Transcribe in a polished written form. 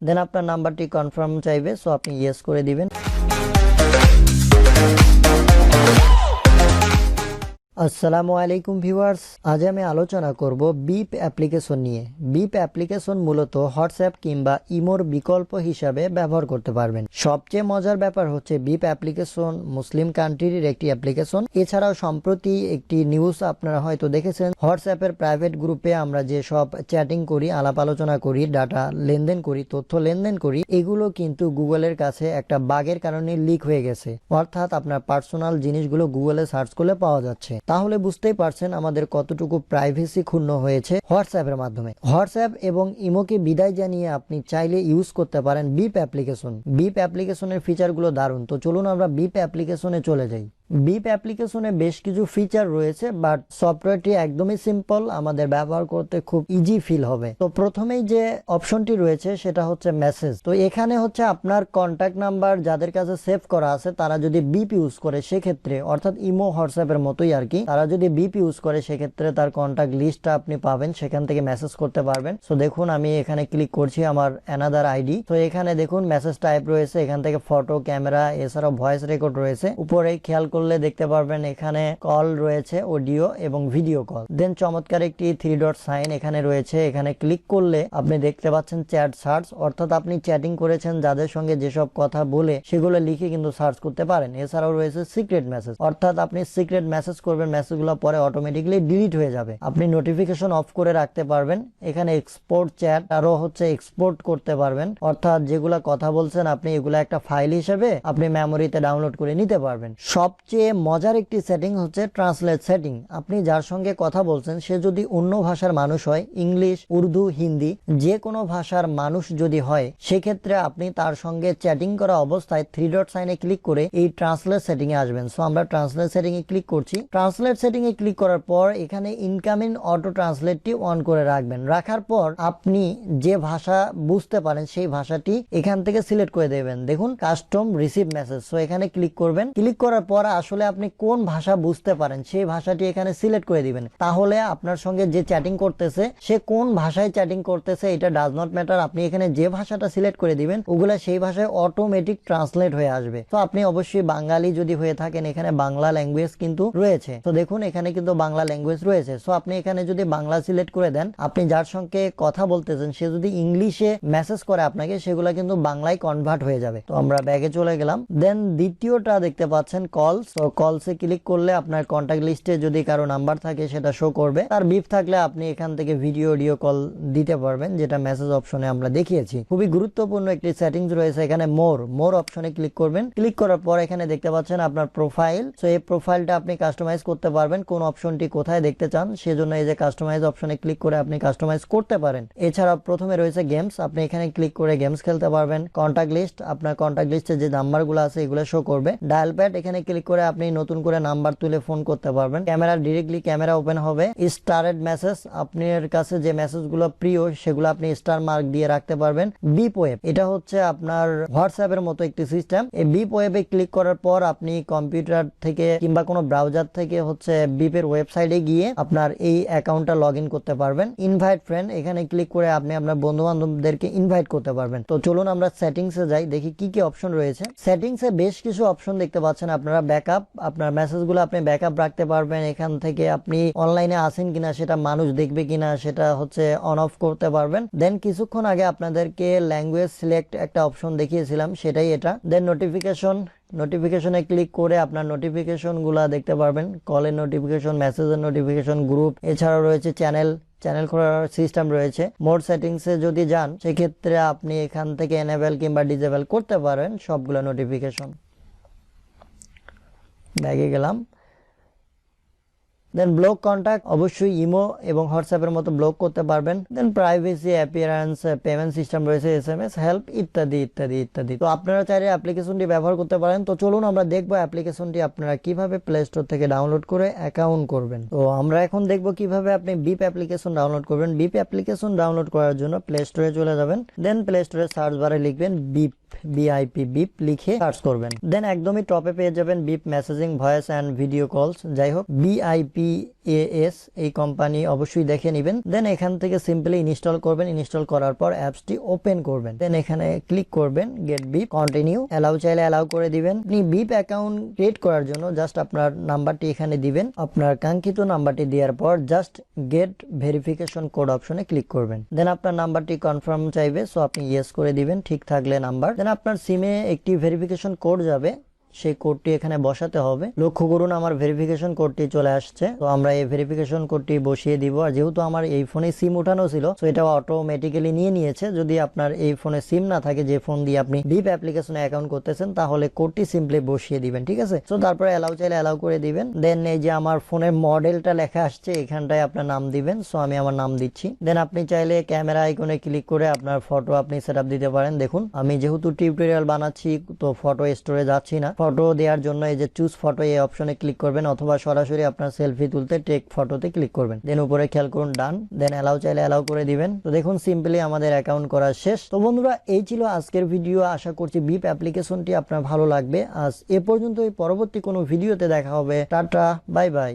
দেন আপনার নাম্বারটি কনফার্ম চাইবে, সো আপনি ইয়েস করে দিবেন। আসসালামু আলাইকুম ভিউয়ার্স, আজ আমি আলোচনা করব বিপ অ্যাপ্লিকেশন নিয়ে। বিপ অ্যাপ্লিকেশন মূলত হোয়াটসঅ্যাপ কিংবা ইমোর বিকল্প হিসাবে ব্যবহার করতে পারবেন। সবচেয়ে মজার ব্যাপার হচ্ছে বিপ অ্যাপ্লিকেশন মুসলিম কান্ট্রির একটি অ্যাপ্লিকেশন। এছাড়াও সম্প্রতি একটি নিউজ আপনারা হয়তো দেখেছেন, হোয়াটসঅ্যাপের প্রাইভেট গ্রুপে আমরা যে সব চ্যাটিং করি, আলাপ আলোচনা করি, ডাটা লেনদেন করি, তথ্য লেনদেন করি, এগুলো কিন্তু গুগলের কাছে একটা বাগের কারণে লিক হয়ে গেছে। অর্থাৎ আপনার পার্সোনাল জিনিসগুলো গুগলে সার্চ করলে পাওয়া যাচ্ছে। তাহলে বুঝতেই পারছেন আমাদের কতটুকু প্রাইভেসি ক্ষুণ্ণ হয়েছে হোয়াটসঅ্যাপের মাধ্যমে। হোয়াটসঅ্যাপ এবং ইমোকে বিদায় জানিয়ে আপনি চাইলে ইউজ করতে পারেন বিপ অ্যাপ্লিকেশন। বিপ অ্যাপ্লিকেশনের ফিচারগুলো দারুণ। তো চলুন আমরা বিপ অ্যাপ্লিকেশনে চলে যাই। বিপ অ্যাপ্লিকেশনে বেশ কিছু ফিচার রয়েছে, বাট সফটওয়্যারটি একদমই সিম্পল, আমাদের ব্যবহার করতে খুব ইজি ফিল হবে। তো প্রথমেই যে অপশনটি রয়েছে সেটা হচ্ছে মেসেজ। তো এখানে হচ্ছে আপনার কন্ট্যাক্ট নাম্বার যাদের কাছে সেভ করা আছে তারা যদি বিপ ইউজ করে সেক্ষেত্রে, অর্থাৎ ইমো হোয়াটসঅ্যাপের মতোই আর কি, তারা যদি বিপ ইউজ করে সেক্ষেত্রে তার কন্ট্যাক্ট লিস্টটা আপনি পাবেন, সেখান থেকে মেসেজ করতে পারবেন। সো দেখুন আমি এখানে ক্লিক করছি আমার অ্যানাদার আইডি। তো এখানে দেখুন মেসেজ টাইপ রয়েছে, এখান থেকে ফটো, ক্যামেরা, এছাড়াও ভয়েস রেকর্ড রয়েছে। উপরে খেয়াল করলে দেখতে পারবেন এখানে কল রয়েছে, অডিও এবং ভিডিও কল। দেন চমৎকার একটি 3 ডট সাইন এখানে রয়েছে, এখানে ক্লিক করলে আপনি দেখতে পাচ্ছেন চ্যাট সার্চ, অর্থাৎ আপনি চ্যাটিং করেছেন যাদের সঙ্গে যেসব কথা বলে সেগুলো লিখে কিন্তু সার্চ করতে পারেন। এছাড়াও রয়েছে সিক্রেট মেসেজ, অর্থাৎ আপনি সিক্রেট মেসেজ করবেন, মেসেজগুলো পরে অটোমেটিক্যালি ডিলিট হয়ে যাবে। আপনি নোটিফিকেশন অফ করে রাখতে পারবেন। এখানে এক্সপোর্ট চ্যাট আরো হচ্ছে এক্সপোর্ট করতে পারবেন, অর্থাৎ যেগুলা কথা বলছেন আপনি এগুলা একটা ফাইল হিসেবে আপনি মেমোরিতে ডাউনলোড করে নিতে পারবেন। সবচেয়ে মজার একটি সেটিং হচ্ছে ট্রান্সলেট সেটিং। আপনি যার সঙ্গে কথা বলছেন সে যদি অন্য ভাষার মানুষ হয়, ইংলিশ, উর্দু, হিন্দি, যে কোনো ভাষার মানুষ যদি হয়, সেক্ষেত্রে আপনি তার সঙ্গে চ্যাটিং করা অবস্থায় 3 ডট সাইনে ক্লিক করে এই ট্রান্সলেট সেটিং এ আসবেন। সো আমরা ট্রান্সলেট সেটিং এ ক্লিক করছি। ট্রান্সলেট সেটিং এ ক্লিক করার পর এখানে ইনকামিং অটো ট্রান্সলেটটি অন করে রাখবেন। রাখার পর আপনি যে ভাষা বুঝতে পারেন সেই ভাষাটি এখান থেকে সিলেক্ট করে দেবেন। দেখুন কাস্টম রিসিভ মেসেজ। সো এখানে ক্লিক করবেন। ক্লিক করার পর আসলে আপনি কোন ভাষা বুঝতে পারেন সেই ভাষাটি এখানে সিলেক্ট করে দিবেন। তাহলে আপনার সঙ্গে যে চ্যাটিং করতেছে সে কোন ভাষায় চ্যাটিং করতেছে এটা ডাজ নট ম্যাটার। আপনি এখানে যে ভাষাটা সিলেক্ট করে দিবেন ওগুলা সেই ভাষায় অটোমেটিক ট্রান্সলেট হয়ে আসবে। তো আপনি অবশ্যই বাঙালি যদি হয়ে থাকেন এখানে বাংলা ল্যাঙ্গুয়েজ কিন্তু রয়েছে। তো দেখুন এখানে কিন্তু বাংলা ল্যাঙ্গুয়েজ রয়েছে। সো আপনি এখানে যদি বাংলা সিলেক্ট করে দেন, আপনি যার সঙ্গে কথা বলতেছেন সে যদি ইংলিশে মেসেজ করে আপনাকে, সেগুলা কিন্তু বাংলায় কনভার্ট হয়ে যাবে। তো আমরা ব্যাগে চলে গেলাম। দেন দ্বিতীয়টা দেখতে পাচ্ছেন কলস। তো কলসে ক্লিক করলে আপনার কন্ট্যাক্ট লিস্টে যদি কারো নাম্বার থাকে সেটা শো করবে। তার বিপ থাকলে আপনি এখান থেকে ভিডিও অডিও কল দিতে পারবেন, যেটা মেসেজ অপশনে আমরা দেখিয়েছি। খুবই গুরুত্বপূর্ণ একটি সেটিংস রয়েছে এখানে, মোর অপশনে ক্লিক করবেন। ক্লিক করার পর এখানে দেখতে পাচ্ছেন আপনার প্রোফাইল। সো এই প্রোফাইলটা আপনি কাস্টমাইজ করতে পারবেন, কোন অপশনটি কোথায় দেখতে চান সেজন্য এই যে কাস্টমাইজ অপশনে ক্লিক করে আপনি কাস্টমাইজ করতে পারেন। এছাড়া প্রথমে রয়েছে গেমস, আপনি এখানে ক্লিক করে গেমস খেলতে পারবেন। কন্ট্যাক্ট লিস্ট, আপনার কন্ট্যাক্ট লিস্টে যে নাম্বারগুলো আছে এগুলো শো করবে। ডায়াল প্যাড, এখানে ক্লিক করে আপনি নতুন করে নাম্বার তুলে ফোন করতে পারবেন। ক্যামেরা, ডিরেক্টলি ক্যামেরা ওপেন হবে। স্টারেড মেসেজ, আপনার কাছে যে মেসেজগুলো প্রিয় সেগুলো আপনি স্টার মার্ক দিয়ে রাখতে পারবেন। বিপ ওয়েব, এটা হচ্ছে আপনার হোয়াটসঅ্যাপের মতো একটি সিস্টেম। এই বিপ ওয়েবে ক্লিক করার পর আপনি কম্পিউটার থেকে কিংবা কোনো ব্রাউজার থেকে হচ্ছে বিপের ওয়েবসাইটে গিয়ে আপনার এই অ্যাকাউন্টটা লগ ইন করতে পারবেন। ইনভাইট ফ্রেন্ড, এখানে ক্লিক করে আপনি আপনার বন্ধু বান্ধবদেরকে ইনভাইট করতে পারবেন। তো চলুন আমরা সেটিংসে যাই, দেখি কি কি অপশন রয়েছে। সেটিংসে বেশ কিছু অপশন দেখতে পাচ্ছেন আপনারা। ব্যাকআপ, আপনার মেসেজগুলো আপনি ব্যাকআপ রাখতে পারবেন। এখান থেকে আপনি অনলাইনে আসেন কিনা সেটা মানুষ দেখবে কিনা সেটা হচ্ছে অন অফ করতে পারবেন। দেন কিছুক্ষণ আগে আপনাদেরকে ল্যাঙ্গুয়েজ সিলেক্ট একটা অপশন দেখিয়েছিলাম, সেটাই এটা। দেন নোটিফিকেশনে ক্লিক করে আপনার নোটিফিকেশন গুলা দেখতে পারবেন, কলের নোটিফিকেশন, মেসেজের নোটিফিকেশন, গ্রুপ, এছাড়াও রয়েছে চ্যানেল খোলার সিস্টেম রয়েছে। মোড সেটিংসে যদি যান সেক্ষেত্রে আপনি এখান থেকে এনেবল কিংবা ডিসেবল করতে পারেন সবগুলো নোটিফিকেশন। ব্যাগে গেলাম। দেন ব্লক কন্ট্যাক্ট, অবশ্যই ইমো এবং হোয়াটসঅ্যাপের মতো ব্লক করতে পারবেন। দেন প্রাইভেসি, অ্যাপিয়ারেন্স, পেমেন্ট সিস্টেম রয়েছে, এসএমএস, হেল্প ইত্যাদি ইত্যাদি ইত্যাদি। তো আপনারা চাইলে অ্যাপ্লিকেশনটি ব্যবহার করতে পারেন। তো চলুন আমরা দেখবো অ্যাপ্লিকেশনটি আপনারা কিভাবে প্লে স্টোর থেকে ডাউনলোড করে অ্যাকাউন্ট করবেন। তো আমরা এখন দেখবো কিভাবে আপনি বিপ অ্যাপ্লিকেশন ডাউনলোড করবেন। বিপ অ্যাপ্লিকেশন ডাউনলোড করার জন্য প্লে স্টোরে চলে যাবেন। দেন প্লে স্টোরে সার্চ বারে লিখবেন বিপ। BIP বিপ লিখে সার্চ করবেন। দেন একদমই টপে পেয়ে যাবেন beep messaging voice and video কলস। যাই হোক, BIPAS এই কোম্পানি অবশ্যই দেখে নেবেন। দেন এখান থেকে সিম্পলি ইনস্টল করবেন। ইনস্টল করার পর অ্যাপসটি ওপেন করবেন। দেন এখানে ক্লিক করবেন গেট বিপ, কন্টিনিউ, অ্যালাউ চাইলে অ্যালাউ করে দিবেন। আপনি বিপ অ্যাকাউন্ট ক্রিয়েট করার জন্য জাস্ট আপনার নাম্বারটি এখানে দিবেন। আপনার কাঙ্ক্ষিত নাম্বারটি দেওয়ার পর জাস্ট গেট ভেরিফিকেশন কোড অপশনে ক্লিক করবেন। দেন আপনার নাম্বারটি কনফার্ম চাইবে, সো আপনি ইয়েস করে দিবেন ঠিক থাকলে নাম্বার। দেন আপনার সিমে একটি ভেরিফিকেশন কোড যাবে, সেই কোডটি এখানে বসাতে হবে। লক্ষ্য করুন আমার ভেরিফিকেশন কোডটি চলে আসছে। তো আমরা এই ভেরিফিকেশন কোডটি বসিয়ে দিব। আর যেহেতু আমার এই ফোনে সিম উঠানো ছিল, তো এটা অটোমেটিক্যালি নিয়ে নিয়েছে। যদি আপনার এই ফোনে সিম না থাকে, যে ফোন দিয়ে আপনি বিপ অ্যাপ্লিকেশনে অ্যাকাউন্ট করতেছেন, তাহলে কোডটি সিম্পলি বসিয়ে দিবেন, ঠিক আছে। তো তারপরে অ্যালাউ চাইলে অ্যালাউ করে দিবেন। দেন এই যে আমার ফোনের মডেলটা লেখা আসছে, এখানটায় আপনার নাম দিবেন। সো আমি আমার নাম দিচ্ছি। দেন আপনি চাইলে ক্যামেরা আইকনে ক্লিক করে আপনার ফটো আপনি সেটআপ দিতে পারেন। দেখুন আমি যেহেতু টিউটোরিয়াল বানাচ্ছি, তো ফটো স্টোরে যাচ্ছি না। ফটো দেওয়ার জন্য এই যে চুজ ফটো এই অপশনে ক্লিক করবেন, অথবা সরাসরি আপনার সেলফি তুলতে টেক ফটোতে ক্লিক করবেন। দেন উপরে খেয়াল করুন ডান। দেন অ্যালাউ চাইলে অ্যালাউ করে দিবেন। তো দেখুন সিম্পলি আমাদের অ্যাকাউন্ট করা শেষ। তো বন্ধুরা, এই ছিল আজকের ভিডিও। আশা করছি বিপ অ্যাপ্লিকেশনটি আপনার ভালো লাগবে। আজ এ পর্যন্তই। পরবর্তী কোনো ভিডিওতে দেখা হবে। Tata, bye bye.